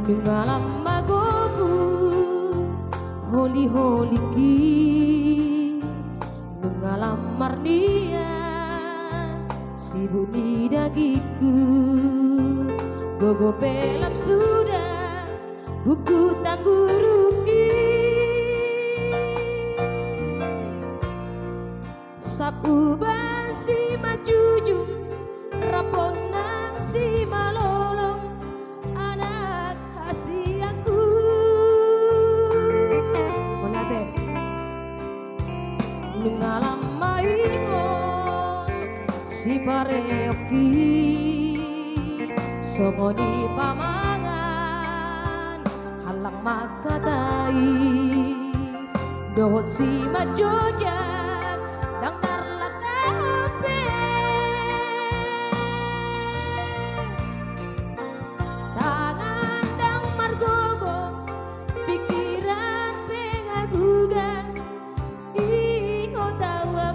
Nungalam magoku holi holi ki nungalam marnia sibuni dagiku gogo pelam sudah buku tangguruki sapu basi majujung rapona si malolong anak hasiaku monate nungalam maingon si pareoki songoni pamangan halang makatai dohot si majojak dang tarlakape tangan dang margogo pikiran pengagugan ingo tawa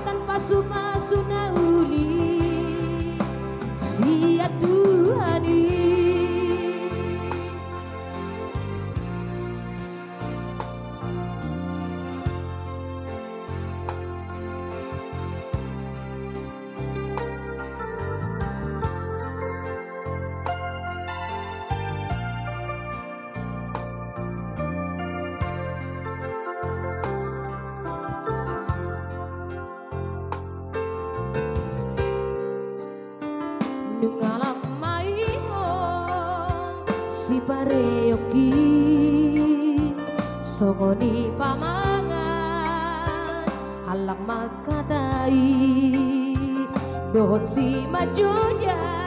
tanpa suma-suna uli sia Tuhani nungalam maingon si pareoki songoni pamangan halang makatai dohot si majoja